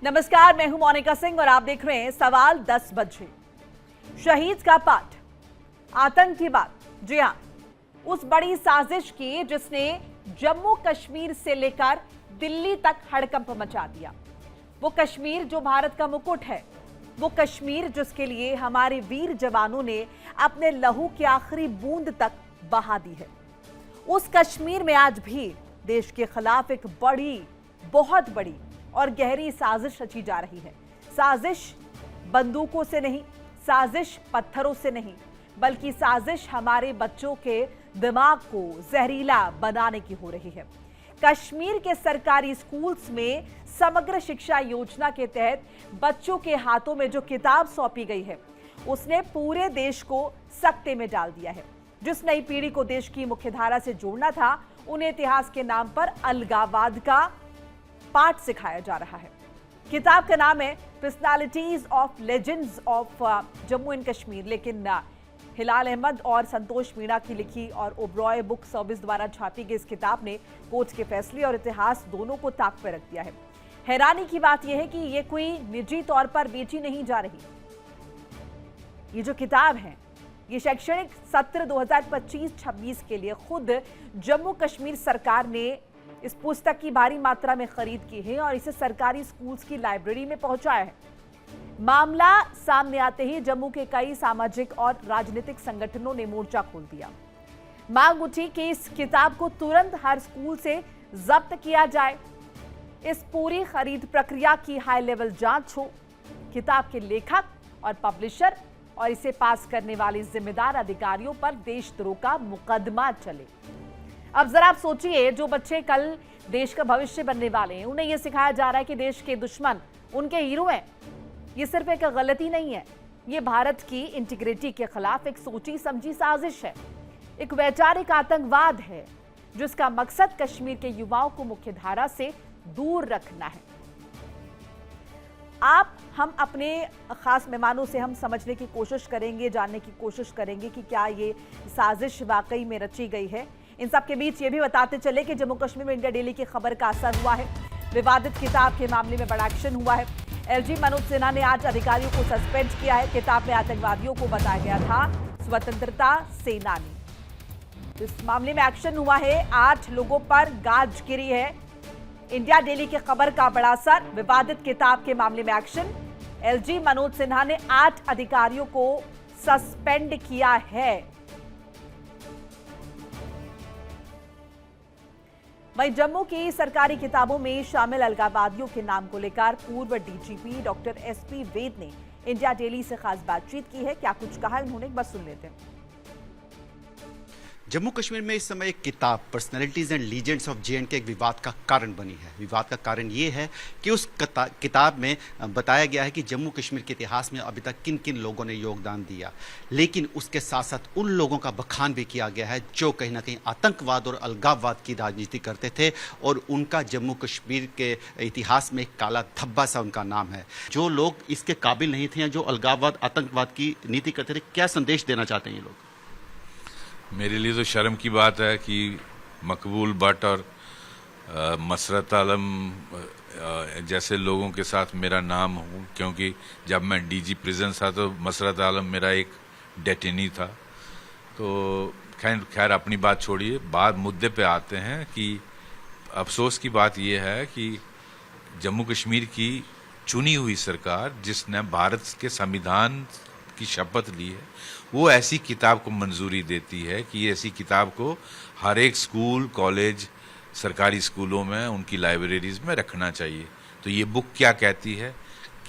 नमस्कार, मैं हूं मोनिका सिंह और आप देख रहे हैं सवाल 10 बजे। शहीद का पाठ, आतंक की बात। जी हां, उस बड़ी साजिश की जिसने जम्मू कश्मीर से लेकर दिल्ली तक हड़कंप मचा दिया। वो कश्मीर जो भारत का मुकुट है, वो कश्मीर जिसके लिए हमारे वीर जवानों ने अपने लहू की आखिरी बूंद तक बहा दी है। उस कश्मीर में आज भी देश के खिलाफ एक बड़ी, बहुत बड़ी और गहरी साजिश रची जा रही है। साजिश बंदूकों से नहीं, साजिश पत्थरों से नहीं, बल्कि साजिश हमारे बच्चों के दिमाग को जहरीला बनाने की हो रही है। कश्मीर के सरकारी स्कूल्स में समग्र शिक्षा योजना के तहत बच्चों के हाथों में जो किताब सौंपी गई है, उसने पूरे देश को सकते में डाल दिया है। जिस नई पीढ़ी को देश की मुख्यधारा से जोड़ना था, उन्हें इतिहास के नाम पर अलगाववाद का पाठ सिखाया जा रहा है। किताब का नाम है personalities of legends of Jammu and Kashmir, लेकिन हिलाल अहमद और संतोष मीणा की लिखी और ओबरॉय बुक सर्विस द्वारा छापी गई इस किताब ने कोर्ट के फैसले और इतिहास दोनों को ताक पर रख दिया है। हैरानी की बात यह है कि यह कोई निजी तौर पर बेची नहीं जा रही। ये जो किताब है, ये शैक्षणिक सत्र 2025-26 के लिए खुद जम्मू कश्मीर सरकार ने इस पुस्तक की भारी मात्रा में खरीद की है और इसे सरकारी स्कूल्स की लाइब्रेरी में पहुंचाया है। मामला सामने आते ही जम्मू के कई सामाजिक और राजनीतिक संगठनों ने मोर्चा खोल दिया। मांग उठी कि इस किताब को तुरंत हर स्कूल से जब्त किया जाए, इस पूरी खरीद प्रक्रिया की हाई लेवल जांच हो, किताब के लेखक और पब्लिशर और इसे पास करने वाले जिम्मेदार अधिकारियों पर देशद्रोह का मुकदमा चले। अब जरा आप सोचिए, जो बच्चे कल देश का भविष्य बनने वाले हैं, उन्हें यह सिखाया जा रहा है कि देश के दुश्मन उनके हीरो हैं। ये सिर्फ एक गलती नहीं है, ये भारत की इंटीग्रिटी के खिलाफ एक सोची समझी साजिश है, एक वैचारिक आतंकवाद है, जिसका मकसद कश्मीर के युवाओं को मुख्यधारा से दूर रखना है। हम अपने खास मेहमानों से हम समझने की कोशिश करेंगे, जानने की कोशिश करेंगे कि क्या ये साजिश वाकई में रची गई है। इन सब के बीच ये भी बताते चले कि जम्मू कश्मीर में इंडिया डेली की खबर का असर हुआ है। विवादित किताब के मामले में बड़ा एक्शन हुआ है। एलजी मनोज सिन्हा ने आज अधिकारियों को सस्पेंड किया है। किताब में आतंकवादियों को बताया गया था स्वतंत्रता सेनानी। इस मामले में एक्शन हुआ है। 8 लोगों पर गाज गिरी है। इंडिया डेली की खबर का बड़ा असर, विवादित किताब के मामले में एक्शन। एलजी मनोज सिन्हा ने 8 अधिकारियों को सस्पेंड किया है। वहीं जम्मू की सरकारी किताबों में शामिल अलगाववादियों के नाम को लेकर पूर्व डीजीपी डॉक्टर एसपी वेद ने इंडिया डेली से खास बातचीत की है। क्या कुछ कहा उन्होंने, एक बार सुन लेते हैं। जम्मू कश्मीर में इस समय एक किताब personalities and legends of J and के एक विवाद का कारण बनी है। विवाद का कारण ये है कि उस किताब में बताया गया है कि जम्मू कश्मीर के इतिहास में अभी तक किन किन लोगों ने योगदान दिया, लेकिन उसके साथ साथ उन लोगों का बखान भी किया गया है जो कहीं ना कहीं आतंकवाद और अलगाववाद की राजनीति करते थे और उनका जम्मू कश्मीर के इतिहास में एक काला धब्बा सा उनका नाम है। जो लोग इसके काबिल नहीं थे या जो अलगाववाद आतंकवाद की नीति करते थे, क्या संदेश देना चाहते हैं ये लोग? मेरे लिए तो शर्म की बात है कि मकबूल भट्ट और मसरत आलम जैसे लोगों के साथ मेरा नाम हो, क्योंकि जब मैं डीजी प्रिजन था तो मसरत आलम मेरा एक डेटेनी था। तो खैर अपनी बात छोड़िए, बात मुद्दे पे आते हैं कि अफसोस की बात यह है कि जम्मू कश्मीर की चुनी हुई सरकार, जिसने भारत के संविधान की शपथ ली है, वो ऐसी किताब को मंजूरी देती है कि ऐसी किताब को हर एक स्कूल, कॉलेज, सरकारी स्कूलों में उनकी लाइब्रेरीज में रखना चाहिए। तो ये बुक क्या कहती है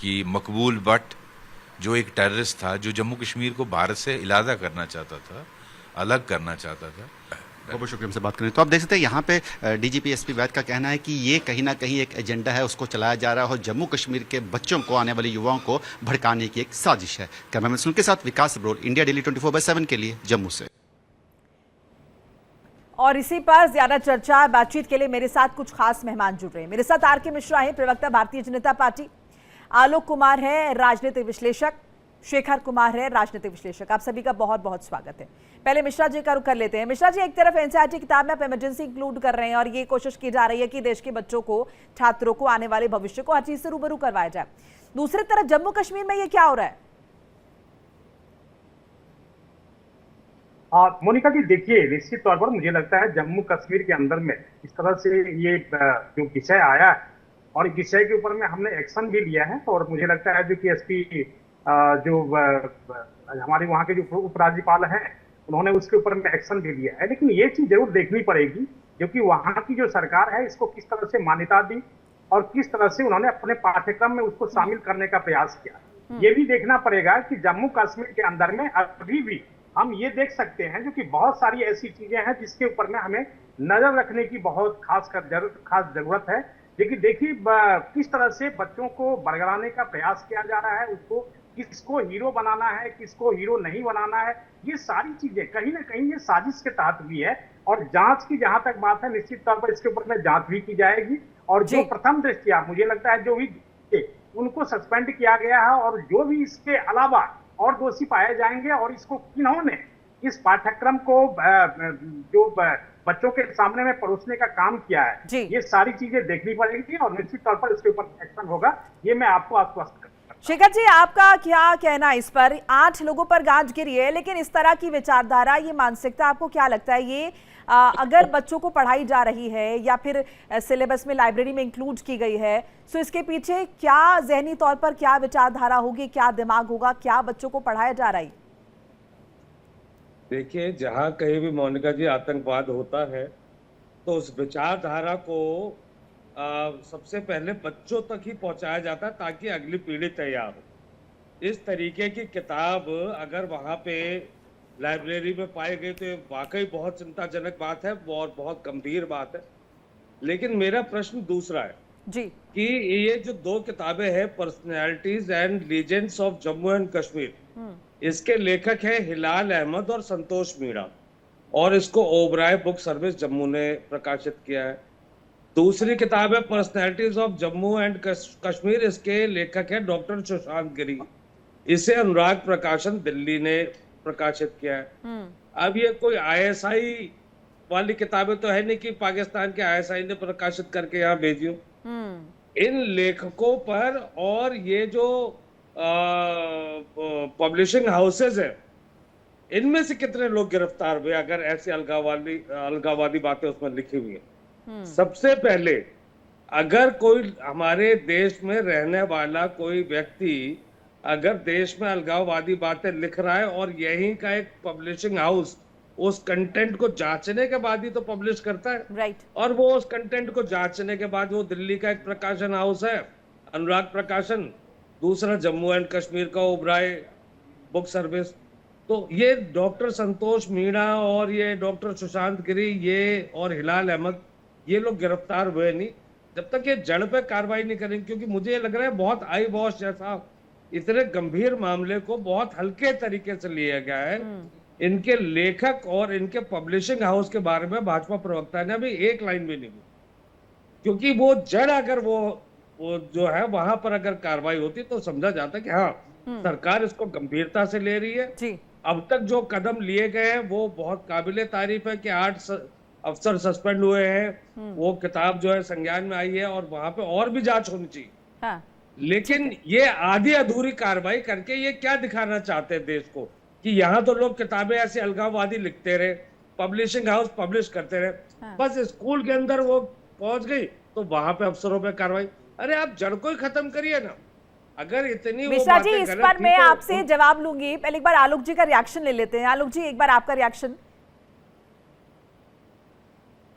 कि मकबूल भट्ट जो एक टेररिस्ट था, जो जम्मू कश्मीर को भारत से इलादा करना चाहता था, अलग करना चाहता था। बहुत शुक्रिया हमसे बात करें। तो आप देख सकते हैं यहाँ पे डीजीपी एसपी वैद का कहना है कि ये कहीं ना कहीं एक एजेंडा है, उसको चलाया जा रहा है और जम्मू कश्मीर के बच्चों को, आने वाले युवाओं को भड़काने की एक साजिश है। कैमरामैन सुनील के साथ विकास अब्रोल, इंडिया डेली 24/7 के लिए जम्मू से। और इसी पर ज्यादा चर्चा बातचीत के लिए मेरे साथ कुछ खास मेहमान जुड़ रहे हैं। मेरे साथ आर के मिश्रा है, प्रवक्ता भारतीय जनता पार्टी, आलोक कुमार है, राजनीतिक विश्लेषक, शेखर कुमार है, राजनीतिक विश्लेषक। आप सभी का बहुत बहुत स्वागत है। पहले मिश्रा जी का रुख कर लेते हैं। मिश्रा जी, एक तरफ एनसीईआरटी किताब में आप इमरजेंसी इंक्लूड कर रहे हैं और ये कोशिश की जा रही है कि देश के बच्चों को, छात्रों को, आने वाले भविष्य को हर चीज से रूबरू करवाया जाए। दूसरी तरफ जम्मू कश्मीर में ये क्या हो रहा है? मोनिका जी, देखिए, निश्चित तौर पर मुझे लगता है जम्मू कश्मीर के अंदर में इस तरह से ये जो विषय आया है और इस विषय के ऊपर में हमने एक्शन भी लिया है, और मुझे लगता है जो कि एसपी जो हमारे वहाँ के जो उपराज्यपाल हैं उन्होंने उसके ऊपर में एक्शन भी लिया है। लेकिन ये चीज जरूर देखनी पड़ेगी क्योंकि वहाँ की जो सरकार है इसको किस तरह से मान्यता दी और किस तरह से उन्होंने अपने पाठ्यक्रम में उसको शामिल करने का प्रयास किया। ये भी देखना पड़ेगा कि जम्मू कश्मीर के अंदर में अभी भी हम ये देख सकते हैं जो कि बहुत सारी ऐसी चीजें हैं जिसके ऊपर में हमें नजर रखने की बहुत खास जरूरत है। लेकिन देखिए किस तरह से बच्चों को बरगलाने का प्रयास किया जा रहा है, उसको किसको हीरो बनाना है, किसको हीरो नहीं बनाना है, ये सारी चीजें कहीं ना कहीं ये साजिश के तहत भी है। और जांच की जहां तक बात है, निश्चित तौर पर इसके ऊपर में जांच भी की जाएगी और जो प्रथम दृष्टिया मुझे लगता है जो भी उनको सस्पेंड किया गया है और जो भी इसके अलावा और दोषी पाए जाएंगे और इसको किन्होंने इस पाठ्यक्रम को जो बच्चों के सामने में परोसने का काम किया है, ये सारी चीजें देखनी पड़ेगी और निश्चित तौर पर इसके ऊपर एक्शन होगा, ये मैं आपको आश्वस्त करता हूं। शेखर जी, आपका क्या कहना है इस पर? 8 लोगों पर गांठ गिरी है, लेकिन इस तरह की विचारधारा, ये मानसिकता, आपको क्या लगता है ये अगर बच्चों को पढ़ाई जा रही है या फिर सिलेबस में, लाइब्रेरी में इंक्लूड की गई है, तो इसके पीछे क्या जहनी तौर पर क्या विचारधारा होगी, क्या दिमाग होगा, क्या बच्चों को पढ़ाया जा रहा है? देखिए, जहाँ कहीं भी मोनिका जी आतंकवाद होता है तो उस विचारधारा को सबसे पहले बच्चों तक ही पहुंचाया जाता है ताकि अगली पीढ़ी तैयार हो। इस तरीके की किताब अगर वहाँ पे लाइब्रेरी में पाई गई तो वाकई बहुत चिंताजनक बात है और बहुत गंभीर बात है। लेकिन मेरा प्रश्न दूसरा है जी कि ये जो 2 किताबें हैं, personalities and legends of Jammu and Kashmir, इसके लेखक है हिलाल अहमद और संतोष मीणा और इसको ओबराय बुक सर्विस जम्मू ने प्रकाशित किया है। दूसरी किताब है personalities of Jammu and Kashmir, इसके लेखक है डॉक्टर सुशांत गिरी, इसे अनुराग प्रकाशन दिल्ली ने प्रकाशित किया है। अब ये कोई आईएसआई वाली किताबें तो है नहीं कि पाकिस्तान के आईएसआई ने प्रकाशित करके यहाँ भेजी हो। इन लेखकों पर और ये जो पब्लिशिंग हाउसेज है, इनमें से कितने लोग गिरफ्तार हुए अगर ऐसी अलगाववादी बातें उसमें लिखी हुई है? सबसे पहले अगर कोई हमारे देश में रहने वाला कोई व्यक्ति अगर देश में अलगाववादी बातें लिख रहा है और यहीं का एक पब्लिशिंग हाउस उस कंटेंट को जांचने के बाद ही तो पब्लिश करता है, राइट, और वो उस कंटेंट को जांचने के बाद, वो दिल्ली का एक प्रकाशन हाउस है अनुराग प्रकाशन, दूसरा जम्मू एंड कश्मीर का ओबराय बुक सर्विस। तो ये डॉक्टर संतोष मीणा और ये डॉक्टर सुशांत गिरी, ये और हिलाल अहमद, ये लोग गिरफ्तार हुए नहीं जब तक ये जड़ पे कार्रवाई नहीं करेंगे, क्योंकि मुझे ये लग रहा है बहुत आई वॉश जैसा इतने गंभीर मामले को बहुत हल्के तरीके से लिया गया है। इनके लेखक और इनके पब्लिशिंग हाउस के बारे में भाजपा प्रवक्ता ने अभी एक लाइन भी नहीं दी, क्योंकि वो जड़ अगर वो जो है वहां पर अगर कार्रवाई होती तो समझा जाता कि हाँ सरकार इसको गंभीरता से ले रही है जी। अब तक जो कदम लिए गए हैं वो बहुत काबिले तारीफ है कि 8 अफसर सस्पेंड हुए हैं, वो किताब जो है संज्ञान में आई है और वहां पे और भी जांच होनी चाहिए। हाँ। लेकिन ये आधी अधूरी कार्रवाई करके ये क्या दिखाना चाहते हैं देश को कि यहाँ तो लोग किताबें ऐसे अलगाववादी लिखते रहे, पब्लिशिंग हाउस पब्लिश करते रहे, हाँ। बस स्कूल के अंदर वो पहुंच गई तो वहां पे अफसरों पे कार्रवाई। अरे आप जड़ को ही खत्म करिए ना। अगर इतनी मिश्रा जी, इस पर मैं आपसे जवाब लूंगी, पहले एक बार आलोक जी का रिएक्शन ले लेते हैं। आलोक जी, एक बार आपका रिएक्शन।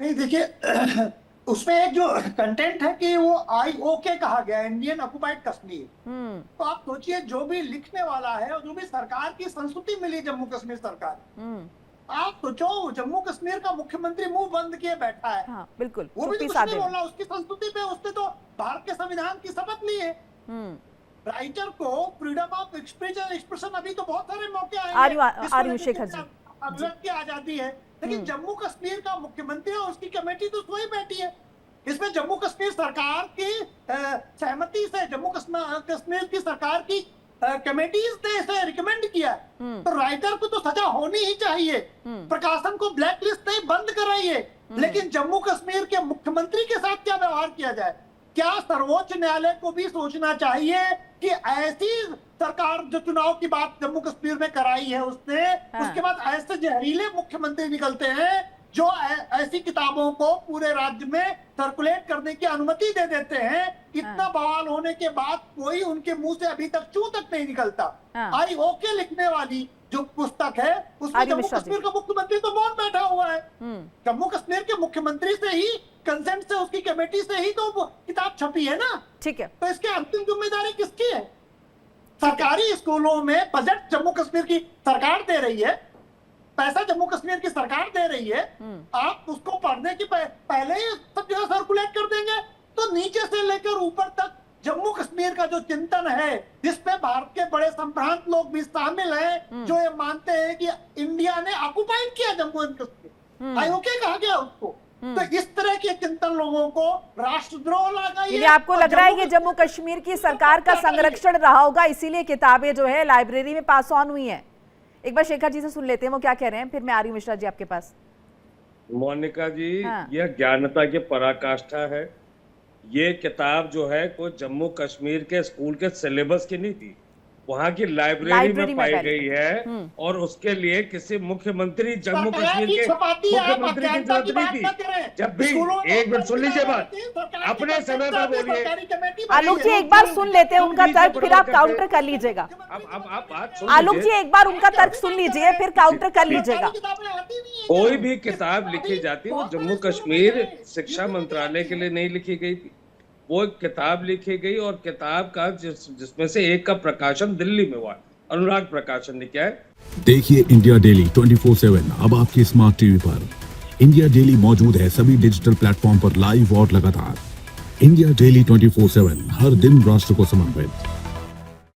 नहीं, देखिए उसमें एक जो कंटेंट है कि वो IOK कहा गया, इंडियन ऑक्युपाइड कश्मीर। तो आप सोचिए, जो भी लिखने वाला है और जो भी सरकार की संस्कृति मिली जम्मू कश्मीर सरकार, आप सोचो जम्मू कश्मीर का मुख्यमंत्री मुंह बंद किए बैठा है। हाँ, बिल्कुल, वो भी तो कुछ नहीं बोल रहा, उसकी संस्कृति पे उसने तो भारत के संविधान की शपथ ली है। राइटर को फ्रीडम ऑफ एक्सप्रेशन अभी तो बहुत सारे मौके आए, शेखर जी, अभिव्यक्ति की आजादी है, लेकिन जम्मू कश्मीर का मुख्यमंत्री और उसकी कमेटी तो वही बैठी है। इसमें जम्मू कश्मीर सरकार की सहमति से, जम्मू कश्मीर की सरकार की कमेटीज ने इसे रिकमेंड किया, तो राइटर को तो सजा होनी ही चाहिए। प्रकाशन को ब्लैक लिस्ट नहीं, बंद कराइए। लेकिन जम्मू कश्मीर के मुख्यमंत्री के साथ क्या व्यवहार किया जाए? क्या सर्वोच्च न्यायालय को भी सोचना चाहिए कि ऐसी सरकार जो चुनाव की बात जम्मू कश्मीर में कराई है उसने, उसके बाद ऐसे जहरीले मुख्यमंत्री निकलते हैं जो ऐसी किताबों को पूरे राज्य में सर्कुलेट करने की अनुमति दे देते हैं। इतना बवाल होने के बाद कोई उनके मुंह से अभी तक चू तक नहीं निकलता। आई ओके लिखने वाली जो पुस्तक है उसमें जम्मू कश्मीर का मुख्यमंत्री तो मौन बैठा हुआ है। जम्मू कश्मीर के मुख्यमंत्री से ही, कंसेंट से, उसकी कमेटी से ही तो किताब छपी है ना। ठीक है, तो इसकी अंतिम जिम्मेदारी किसकी है? सरकारी स्कूलों में बजट जम्मू कश्मीर की सरकार दे रही है, पैसा जम्मू कश्मीर की सरकार दे रही है। आप उसको पढ़ने के पहले ही सब जगह सर्कुलेट कर देंगे तो नीचे से लेकर ऊपर तक जम्मू कश्मीर का जो चिंतन है, जिसमें भारत के बड़े संभ्रांत लोग भी शामिल हैं, जो ये मानते हैं कि इंडिया ने ऑक्युपाइड किया जम्मू एंड कश्मीर, आईओके कहा गया उसको। तो इस तरह के चिंतन लोगों को राष्ट्रद्रोह लगा। आपको लग रहा है ये जम्मू कश्मीर की सरकार का संरक्षण रहा होगा, इसीलिए किताबें जो है लाइब्रेरी में पास ऑन हुई हैं? एक बार शेखर जी से सुन लेते हैं वो क्या कह रहे हैं, फिर मैं आ रही हूँ मिश्रा जी आपके पास। मोनिका जी, यह ज्ञानता की पराकाष्ठा है। ये किताब जो है कोई जम्मू कश्मीर के स्कूल के सिलेबस की नहीं थी, वहाँ की लाइब्रेरी में पाई गई है। और उसके लिए किसी मुख्यमंत्री जम्मू कश्मीर के मुख्यमंत्री की जरूरत नहीं थी। जब भी, एक मिनट सुन लीजिए बात, अपने समय पर बोलिए। आलोक जी एक बार सुन लेते हैं उनका तर्क, फिर आप काउंटर कर लीजिएगा। अब बात सुन आलोक जी एक बार उनका तर्क सुन लीजिए, फिर काउंटर कर लीजिएगा। कोई भी किताब लिखी जाती है वो जम्मू कश्मीर शिक्षा मंत्रालय के लिए नहीं लिखी गई थी, वो एक किताब लिखी गई। और किताब का जिसमें से एक का प्रकाशन दिल्ली में हुआ, अनुराग प्रकाशन ने किया है। देखिए इंडिया डेली 24/7 अब आपके स्मार्ट टीवी पर। इंडिया डेली मौजूद है सभी डिजिटल प्लेटफॉर्म पर लाइव और लगातार। इंडिया डेली 24/7 हर दिन राष्ट्र को समर्पित।